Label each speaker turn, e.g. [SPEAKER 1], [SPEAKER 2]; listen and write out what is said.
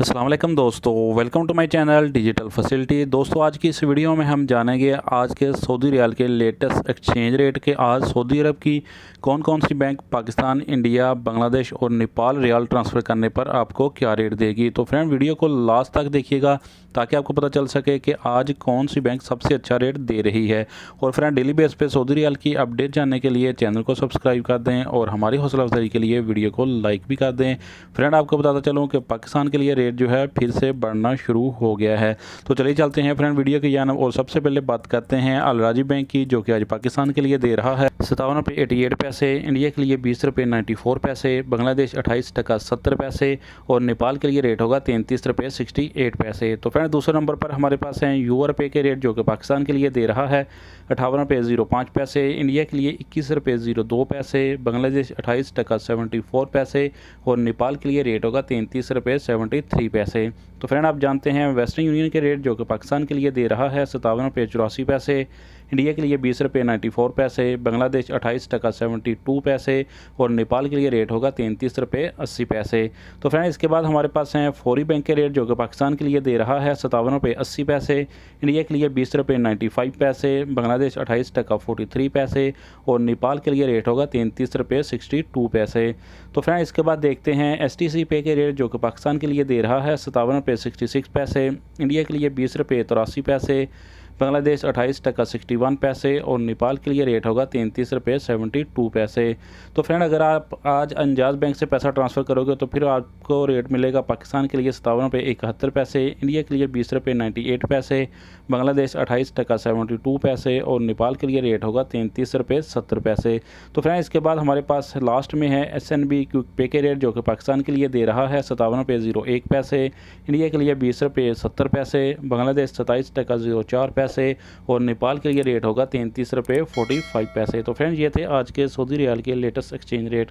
[SPEAKER 1] अस्सलाम वालेकुम दोस्तों, welcome to my channel digital facility. दोस्तों आज की इस वीडियो में हम जानेंगे आज के सऊदी रियाल के लेटेस्ट एक्सचेंज रेट के। आज सऊदी अरब की कौन कौन सी बैंक पाकिस्तान, इंडिया, बांग्लादेश और नेपाल रियाल ट्रांसफ़र करने पर आपको क्या रेट देगी। तो फ्रेंड वीडियो को लास्ट तक देखिएगा ताकि आपको पता चल सके कि आज कौन सी बैंक सबसे अच्छा रेट दे रही है। और फ्रेंड डेली बेस पे सऊदी रियाल की अपडेट जानने के लिए चैनल को सब्सक्राइब कर दें और हमारी हौसला अफजाई के लिए वीडियो को लाइक भी कर दें। फ्रेंड आपको बताता चलूँ कि पाकिस्तान के लिए रेट जो है फिर से बढ़ना शुरू हो गया है। तो चलिए चलते हैं फ्रेंड वीडियो की जानब और सबसे पहले बात करते हैं अल राजी बैंक की, जो कि आज पाकिस्तान के लिए दे रहा है 57 रुपये 88 पैसे, इंडिया के लिए 20 रुपये 94 पैसे, बांग्लादेश 28 टका 70 पैसे और नेपाल के लिए रेट होगा 33 रुपये 68 पैसे। तो फ्रेंड दूसरे नंबर पर हमारे पास हैं यूआर रुपये के रेट, जो कि पाकिस्तान के लिए दे रहा है 58 रुपये 05 पैसे, इंडिया के लिए 21 रुपये 02 पैसे, बांग्लादेश 28 टका 74 पैसे और नेपाल के लिए रेट होगा 33 रुपये 73 पैसे। तो फ्रेंड आप जानते हैं वेस्टर्न यूनियन के रेट, जो कि पाकिस्तान के लिए दे रहा है 57 रुपये 84 पैसे, इंडिया के लिए 20 रुपये 94 पैसे, बांग्लादेश 28 टका 72 पैसे और नेपाल के लिए रेट होगा 33 रुपये 80 पैसे। तो फ्रेंड इसके बाद हमारे पास हैं फौरी बैंक के रेट, जो कि पाकिस्तान के लिए दे रहा है 57 रुपये 80 पैसे, इंडिया के लिए 20 रुपये 95 पैसे, बांग्लादेश 28 टका 43 पैसे और नेपाल के लिए रेट होगा 33 रुपये 62 पैसे। तो फ्रेंड इसके बाद देखते हैं एसटीसी पे के रेट, जो कि पाकिस्तान के लिए दे रहा है 57 रुपये 66 पैसे, इंडिया के लिए 20 रुपये 83 पैसे, बांग्लादेश 28 टका 61 पैसे और नेपाल के लिए रेट होगा 33 रुपये 72 पैसे। तो फ्रेंड अगर आप आज अंजाज बैंक से पैसा ट्रांसफ़र करोगे तो फिर आपको रेट मिलेगा पाकिस्तान के लिए 57 रुपये 71 पैसे, इंडिया के लिए 20 रुपये 98 पैसे, बांग्लादेश 28 टका 72 पैसे और नेपाल के लिए रेट होगा 33 रुपये 70 पैसे। तो फ्रेंड इसके बाद हमारे पास लास्ट में है एसएनबी क्विक पे के रेट, जो कि पाकिस्तान के लिए दे रहा है 57 रुपये 01 पैसे, इंडिया के लिए 20 रुपये 70 पैसे, बांग्लादेश 27 टका 04 पैसे और नेपाल के लिए रेट होगा 33 रुपये 45 पैसे। तो फ्रेंड्स ये थे आज के सऊदी रियाल के लेटेस्ट एक्सचेंज रेट।